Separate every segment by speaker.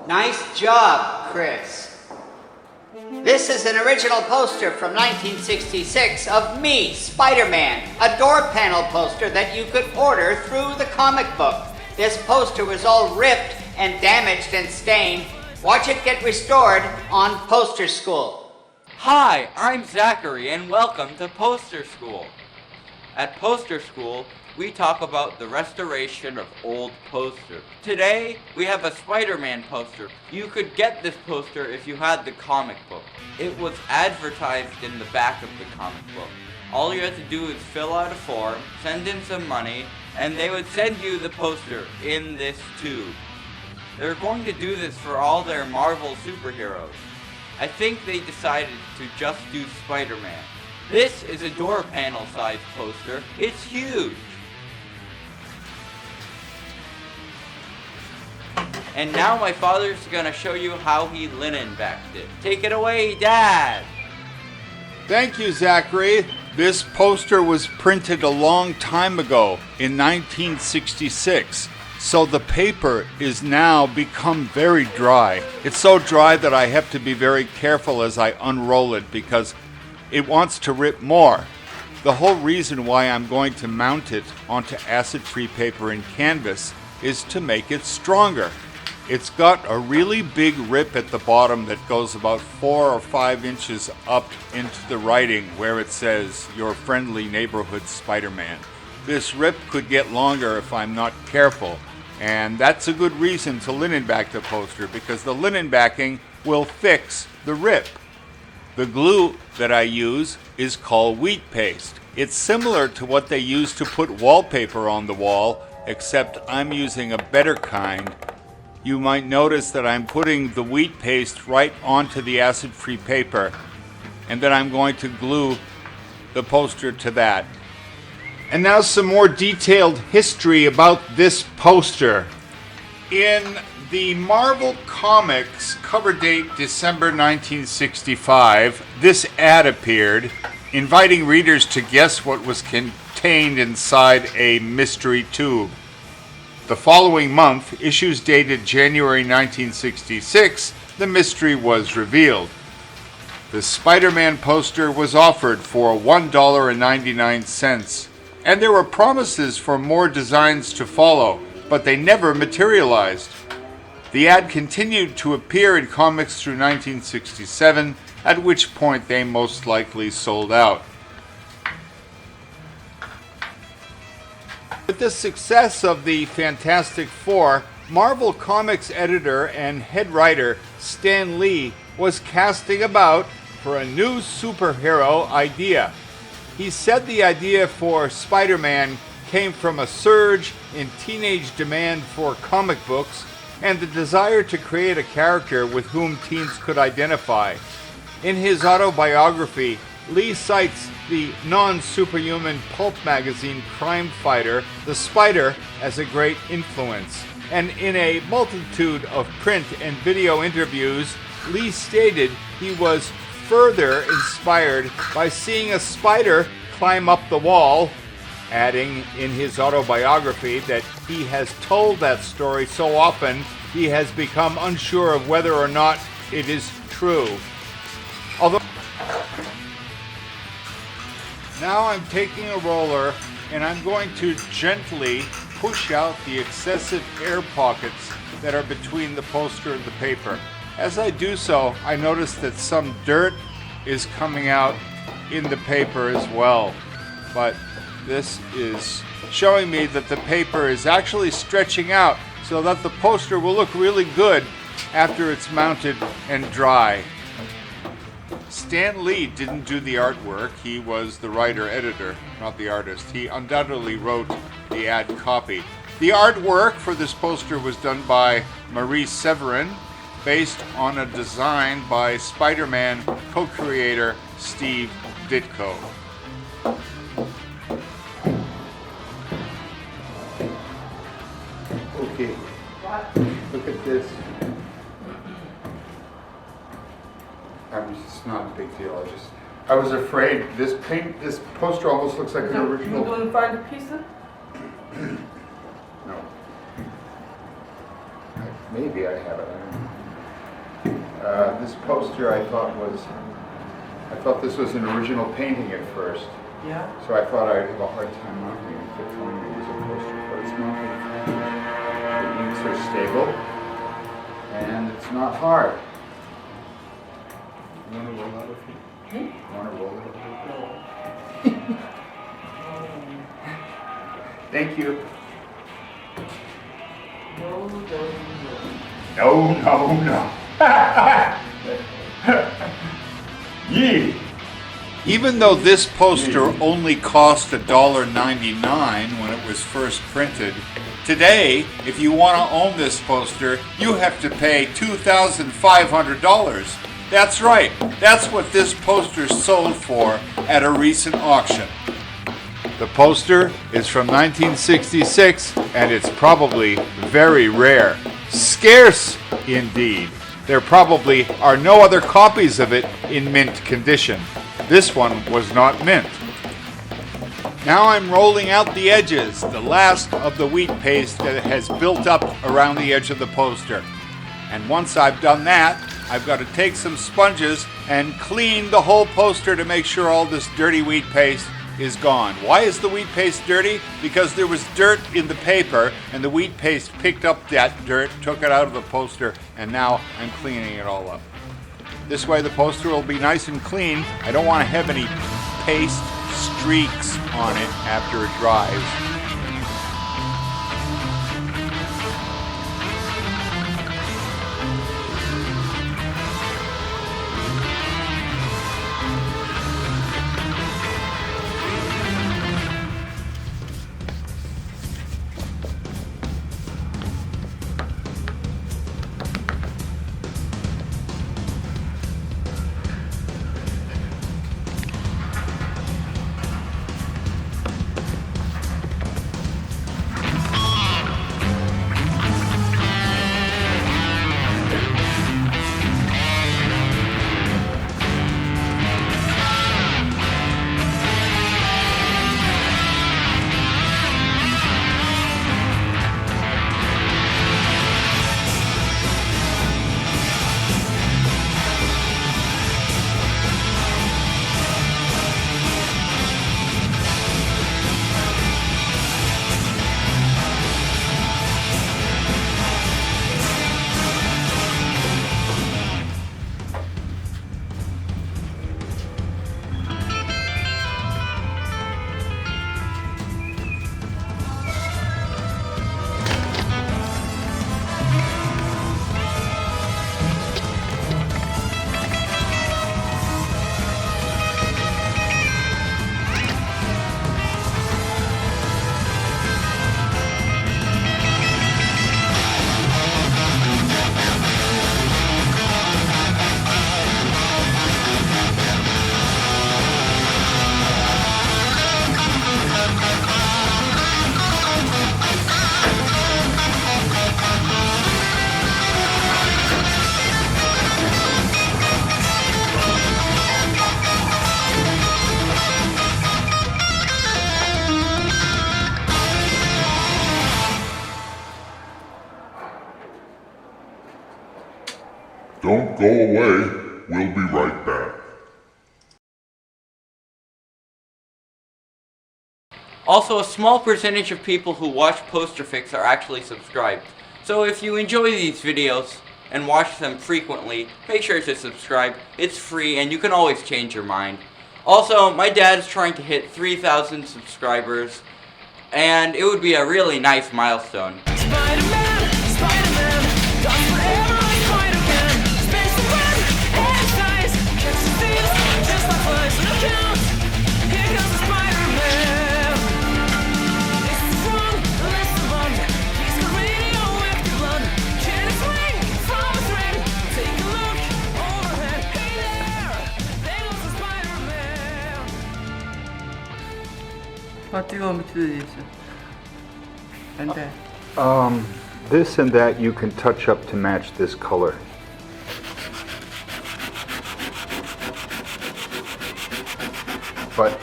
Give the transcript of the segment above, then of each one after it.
Speaker 1: Nice job, Chris. This is an original poster from 1966 of me, Spider-Man, a door panel poster that you could order through the comic book. This poster was all ripped and damaged and stained. Watch it get restored on Poster School.
Speaker 2: Hi, I'm Zachary and welcome to Poster School. At Poster School, we talk about the restoration of old posters. Today, we have a Spider-Man poster. You could get this poster if you had the comic book. It was advertised in the back of the comic book. All you had to do is fill out a form, send in some money, and they would send you the poster in this tube. They're going to do this for all their Marvel superheroes. I think they decided to just do Spider-Man. This is a door panel sized poster. It's huge. And now my father's gonna show you how he linen backed it. Take it away, Dad!
Speaker 3: Thank you, Zachary. This poster was printed a long time ago, in 1966. So the paper is now become very dry. It's so dry that I have to be very careful as I unroll it because it wants to rip more. The whole reason why I'm going to mount it onto acid-free paper and canvas is to make it stronger. It's got a really big rip at the bottom that goes about 4 or 5 inches up into the writing where it says, "Your friendly neighborhood Spider-Man." This rip could get longer if I'm not careful, and that's a good reason to linen back the poster because the linen backing will fix the rip. The glue that I use is called wheat paste. It's similar to what they use to put wallpaper on the wall, except I'm using a better kind. You might notice that I'm putting the wheat paste right onto the acid-free paper, and then I'm going to glue the poster to that. And now some more detailed history about this poster. In the Marvel Comics cover date December 1965, this ad appeared, inviting readers to guess what was contained inside a mystery tube. The following month, issues dated January 1966, the mystery was revealed. The Spider-Man poster was offered for $1.99, and there were promises for more designs to follow, but they never materialized. The ad continued to appear in comics through 1967, at which point they most likely sold out. With the success of the Fantastic Four, Marvel Comics editor and head writer Stan Lee was casting about for a new superhero idea. He said the idea for Spider-Man came from a surge in teenage demand for comic books and the desire to create a character with whom teens could identify. In his autobiography, Lee cites the non-superhuman pulp magazine crime fighter, The Spider, as a great influence. And in a multitude of print and video interviews, Lee stated he was further inspired by seeing a spider climb up the wall, adding in his autobiography that he has told that story so often he has become unsure of whether or not it is true. Although now I'm taking a roller and I'm going to gently push out the excessive air pockets that are between the poster and the paper. As I do so, I notice that some dirt is coming out in the paper as well. But this is showing me that the paper is actually stretching out so that the poster will look really good after it's mounted and dry. Stan Lee didn't do the artwork. He was the writer-editor, not the artist. He undoubtedly wrote the ad copy. The artwork for this poster was done by Marie Severin, based on a design by Spider-Man co-creator Steve Ditko. Okay, look at this. It's not a big deal. I was afraid this poster almost looks like an original.
Speaker 4: You going to find a pizza?
Speaker 3: No. Maybe I have it. I don't know. This poster I thought this was an original painting at first.
Speaker 4: Yeah.
Speaker 3: So I thought I'd have a hard time mounting it if it was a poster, but it's not. The inks are stable, and it's not hard. You want to roll out a few? You want to roll it a few? Thank you. No. Yee. Even though this poster only cost $1.99 when it was first printed, today, if you want to own this poster, you have to pay $2,500. That's right, that's what this poster sold for at a recent auction. The poster is from 1966, and it's probably very rare. Scarce, indeed. There probably are no other copies of it in mint condition. This one was not mint. Now I'm rolling out the edges, the last of the wheat paste that has built up around the edge of the poster. And once I've done that, I've got to take some sponges and clean the whole poster to make sure all this dirty wheat paste is gone. Why is the wheat paste dirty? Because there was dirt in the paper, and the wheat paste picked up that dirt, took it out of the poster, and now I'm cleaning it all up. This way the poster will be nice and clean. I don't want to have any paste streaks on it after it dries.
Speaker 5: Don't go away. We'll be right back.
Speaker 2: Also, a small percentage of people who watch Posterfix are actually subscribed. So if you enjoy these videos and watch them frequently, make sure to subscribe. It's free and you can always change your mind. Also, my dad is trying to hit 3,000 subscribers, and it would be a really nice milestone.
Speaker 6: Spider-Man, Spider-Man, does whatever a spider can. Space the web and size, catch the thieves, just like flies. Look out, here comes the Spider-Man. This is wrong, let's move on. He's got radioactive blood. Can he swing from a thread? Take a look overhead. Hey there goes the Spider-Man.
Speaker 4: What do you want me to do this? And then.
Speaker 3: This and that you can touch up to match this color. But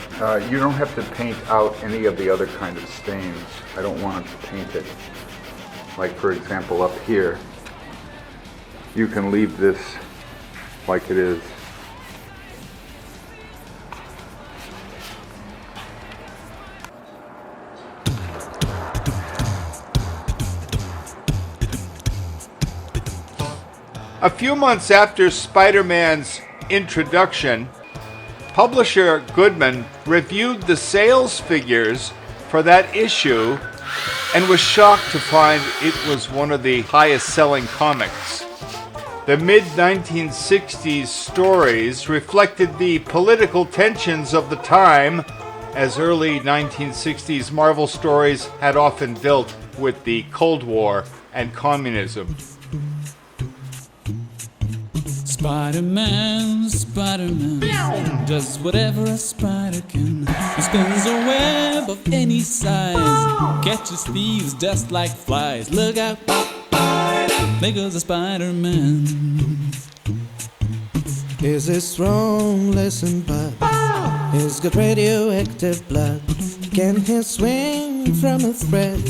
Speaker 3: you don't have to paint out any of the other kind of stains. I don't want to paint it. Like for example up here, you can leave this
Speaker 7: like it is.
Speaker 3: A few months after Spider-Man's introduction, publisher Goodman reviewed the sales figures for that issue and was shocked to find it was one of the highest-selling comics. The mid-1960s stories reflected the political tensions of the time, as early 1960s Marvel stories had often dealt with the Cold War and communism.
Speaker 8: Spider-Man, Spider-Man, does whatever a spider can. He spins a web of any size, catches thieves just like flies. Look out, there goes a Spider-Man.
Speaker 9: He's a strong lesson bud. He's got radioactive blood. Can he swing from a thread?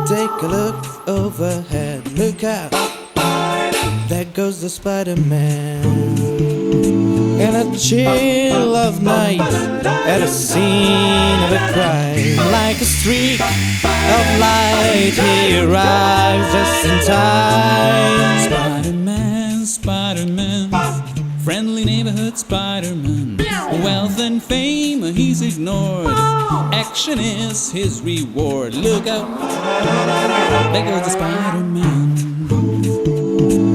Speaker 9: Take a look overhead. Look out, there goes the Spider-Man. In a chill of night, at a scene of a crime, like a streak of light, he arrives just in time.
Speaker 8: Spider-Man, Spider-Man, friendly neighborhood Spider-Man. Wealth and fame he's ignored, action is his reward. Look out, there goes the Spider-Man.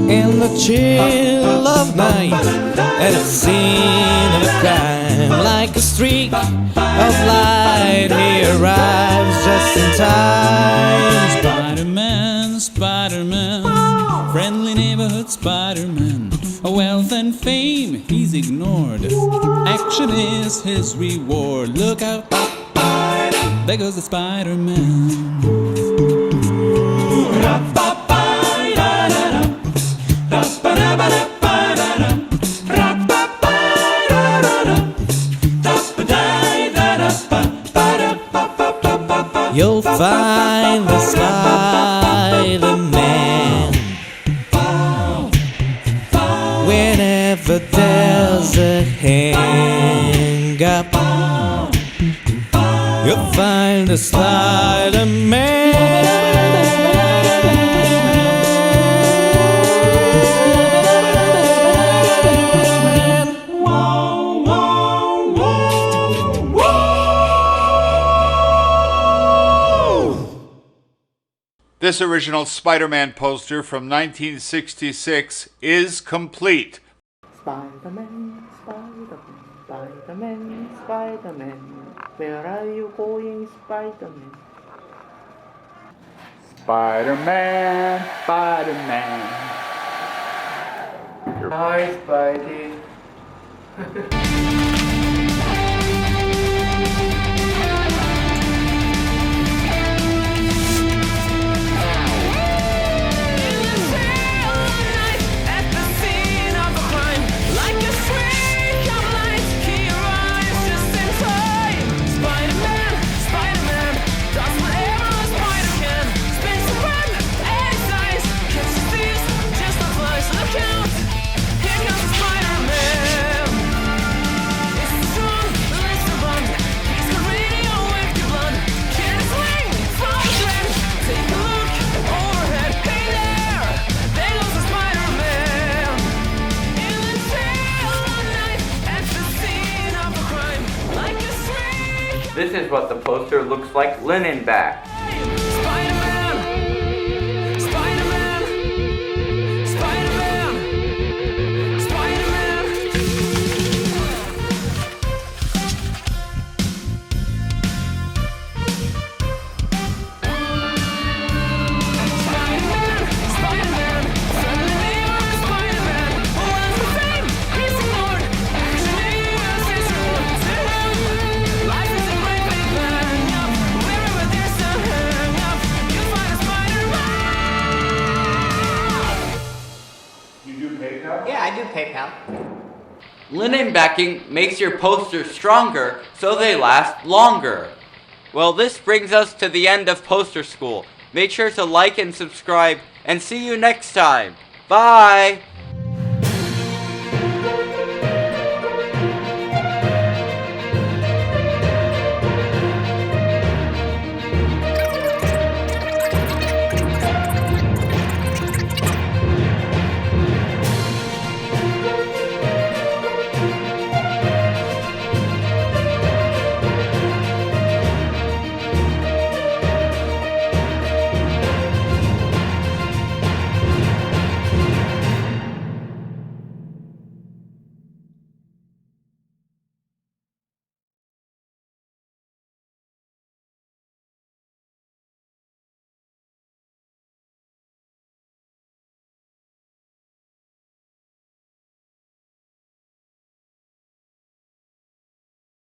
Speaker 9: In the chill of night, at a scene of a crime, like a streak of light, he arrives just in time.
Speaker 8: Spider-Man, Spider-Man, friendly neighborhood Spider-Man. Wealth and fame he's ignored, action is his reward. Look out, there goes the Spider-Man.
Speaker 9: You'll find the Spider-Man whenever there's a hang-up. You'll find the Spider-Man.
Speaker 3: This original Spider-Man poster from 1966 is complete.
Speaker 4: Spider-Man, Spider-Man, Spider-Man, Spider-Man, where are you going, Spider-Man?
Speaker 2: Spider-Man, Spider-Man.
Speaker 4: Hi, Spidey.
Speaker 2: This is what the poster looks like linen back.
Speaker 6: Spider-Man! Spider-Man! Spider-Man! Spider-Man! Spider-Man! Spider-Man! Friendly neighborhood Spider-Man! Wealth and fame, he's ignored. Action is his reward. Life is a great big bang up. Wherever there's a hang up, you'll find a Spider-Man.
Speaker 3: You do PayPal?
Speaker 1: Yeah, I do PayPal.
Speaker 2: Linen backing makes your posters stronger so they last longer. Well, this brings us to the end of Poster School. Make sure to like and subscribe, and see you next time. Bye!